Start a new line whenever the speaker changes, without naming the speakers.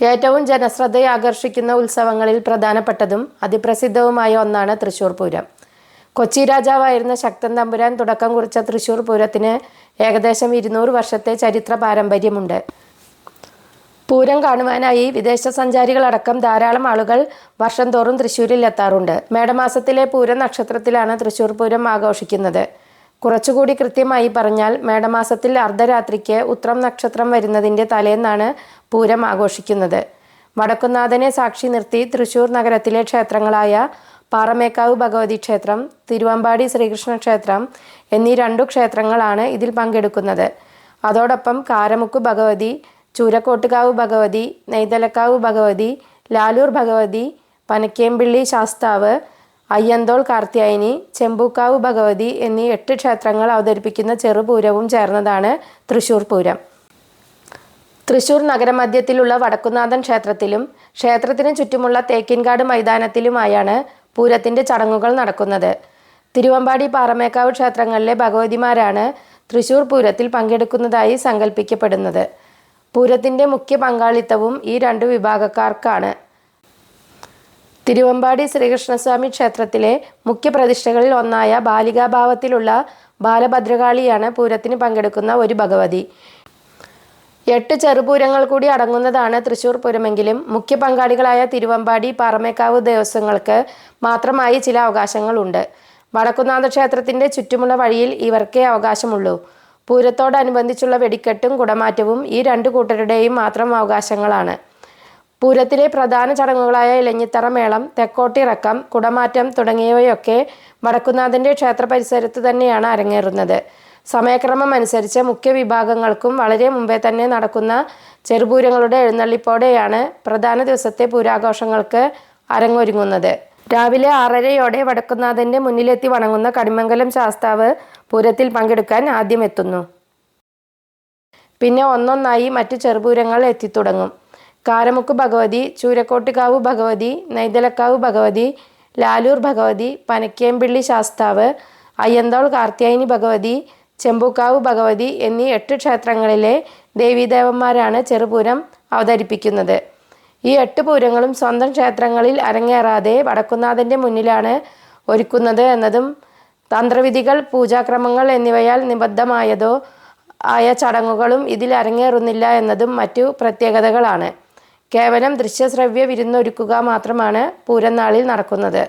ഏറ്റവും ജനശ്രദ്ധയെ ആകർഷിക്കുന്ന ഉത്സവങ്ങളിൽ പ്രധാനപ്പെട്ടതും അതിപ്രസിദ്ധവുമായ ഒന്നാണ് തൃശ്ശൂർ പൂരം. കൊച്ചി രാജാവായിരുന്ന ശക്തൻ തമ്പുരാൻ തുടക്കം കുറിച്ച തൃശ്ശൂർ പൂരത്തിന് ഏകദേശം 200 വർഷത്തെ ചരിത്ര പാരമ്പര്യമുണ്ട്. പൂരം കാണുവാനായി വിദേശ സഞ്ചാരികളടക്കം ധാരാളം ആളുകൾ വർഷം തോറും തൃശ്ശൂരിൽ എത്താറുണ്ട്. മേടമാസത്തിലെ പൂരം നക്ഷത്രത്തിലാണ് തൃശ്ശൂർ പൂരം ആഘോഷിക്കുന്നത്. കുറച്ചുകൂടി കൃത്യമായി പറഞ്ഞാൽ മേടമാസത്തിൽ അർദ്ധരാത്രിക്ക് ഉത്രം നക്ഷത്രം വരുന്നതിൻ്റെ തലേന്നാണ് പൂരം ആഘോഷിക്കുന്നത്. വടക്കുന്നാഥനെ സാക്ഷി നിർത്തി തൃശ്ശൂർ നഗരത്തിലെ ക്ഷേത്രങ്ങളായ പാറമേക്കാവ് ഭഗവതി ക്ഷേത്രം, തിരുവമ്പാടി ശ്രീകൃഷ്ണ ക്ഷേത്രം എന്നീ 2 ക്ഷേത്രങ്ങളാണ് ഇതിൽ പങ്കെടുക്കുന്നത്. അതോടൊപ്പം കാരമുക്ക് ഭഗവതി, ചൂരക്കോട്ടുകാവ് ഭഗവതി, നെയ്തലക്കാവ് ഭഗവതി, ലാലൂർ ഭഗവതി, പനക്കേമ്പിള്ളി ശാസ്താവ്, അയ്യന്തോൾ കാർത്യായനി, ചെമ്പൂക്കാവ് ഭഗവതി എന്നീ 8 ക്ഷേത്രങ്ങൾ അവതരിപ്പിക്കുന്ന ചെറുപൂരവും ചേർന്നതാണ് തൃശ്ശൂർ പൂരം. തൃശ്ശൂർ നഗരമധ്യത്തിലുള്ള വടക്കുന്നാഥൻ ക്ഷേത്രത്തിലും ക്ഷേത്രത്തിന് ചുറ്റുമുള്ള തേക്കിൻകാട് മൈതാനത്തിലുമായാണ് പൂരത്തിൻ്റെ ചടങ്ങുകൾ നടക്കുന്നത്. തിരുവമ്പാടി, പാറമേക്കാവ് ക്ഷേത്രങ്ങളിലെ ഭഗവതിമാരാണ് തൃശ്ശൂർ പൂരത്തിൽ പങ്കെടുക്കുന്നതായി സങ്കല്പിക്കപ്പെടുന്നത്. പൂരത്തിൻ്റെ മുഖ്യ പങ്കാളിത്തവും ഈ 2 വിഭാഗക്കാർക്കാണ്. തിരുവമ്പാടി ശ്രീകൃഷ്ണസ്വാമി ക്ഷേത്രത്തിലെ മുഖ്യ പ്രതിഷ്ഠകളിൽ ഒന്നായ ബാലികാഭാവത്തിലുള്ള ബാലഭദ്രകാളിയാണ് പൂരത്തിന് പങ്കെടുക്കുന്ന ഒരു ഭഗവതി. 8 ചെറുപൂരങ്ങൾ കൂടി അടങ്ങുന്നതാണ് തൃശ്ശൂർ പൂരമെങ്കിലും മുഖ്യ പങ്കാളികളായ തിരുവമ്പാടി, പാറമേക്കാവ് ദേവസ്വങ്ങൾക്ക് മാത്രമായി ചില അവകാശങ്ങളുണ്ട്. വടക്കുന്നാഥ ക്ഷേത്രത്തിൻ്റെ ചുറ്റുമുള്ള വഴിയിൽ ഇവർക്കേ അവകാശമുള്ളൂ. പൂരത്തോടനുബന്ധിച്ചുള്ള വെടിക്കെട്ടും കുടമാറ്റവും ഈ 2 കൂട്ടരുടെയും മാത്രം അവകാശങ്ങളാണ്. പൂരത്തിലെ പ്രധാന ചടങ്ങുകളായ ഇലഞ്ഞിത്തറ മേളം, തെക്കോട്ടിറക്കം, കുടമാറ്റം തുടങ്ങിയവയൊക്കെ വടക്കുന്നാഥൻ്റെ ക്ഷേത്ര പരിസരത്ത് തന്നെയാണ് അരങ്ങേറുന്നത്. സമയക്രമം അനുസരിച്ച് മുഖ്യ വിഭാഗങ്ങൾക്കും വളരെ മുമ്പേ തന്നെ നടക്കുന്ന ചെറുപൂരങ്ങളുടെ എഴുന്നള്ളിപ്പോടെയാണ് പ്രധാന ദിവസത്തെ പൂരാഘോഷങ്ങൾക്ക് അരങ്ങൊരുങ്ങുന്നത്. രാവിലെ 6:30 വടക്കുന്നാഥൻ്റെ മുന്നിലെത്തി വണങ്ങുന്ന കണിമംഗലം ശാസ്താവ് പൂരത്തിൽ പങ്കെടുക്കാൻ ആദ്യം എത്തുന്നു. പിന്നെ ഒന്നൊന്നായി മറ്റു ചെറുപൂരങ്ങൾ എത്തിത്തുടങ്ങും. കാരമുക്ക് ഭഗവതി, ചൂരക്കോട്ടുകാവ് ഭഗവതി, നെയ്തലക്കാവ് ഭഗവതി, ലാലൂർ ഭഗവതി, പനക്കേമ്പിള്ളി ശാസ്താവ്, അയ്യന്തോൾ കാർത്യായനി ഭഗവതി, ചെമ്പൂക്കാവ് ഭഗവതി എന്നീ 8 ക്ഷേത്രങ്ങളിലെ ദേവീദേവന്മാരാണ് ചെറുപൂരം അവതരിപ്പിക്കുന്നത്. ഈ 8 പൂരങ്ങളും സ്വന്തം ക്ഷേത്രങ്ങളിൽ അരങ്ങേറാതെ വടക്കുന്നാഥൻ്റെ മുന്നിലാണ് ഒരുക്കുന്നത് എന്നതും തന്ത്രവിധികൾ, പൂജാക്രമങ്ങൾ എന്നിവയാൽ നിബദ്ധമായതോ ആയ ചടങ്ങുകളും ഇതിൽ അരങ്ങേറുന്നില്ല എന്നതും മറ്റു പ്രത്യേകതകളാണ്. കേവലം ദൃശ്യശ്രവ്യ വിരുന്നൊരുക്കുക മാത്രമാണ് പൂരനാളിൽ നടക്കുന്നത്.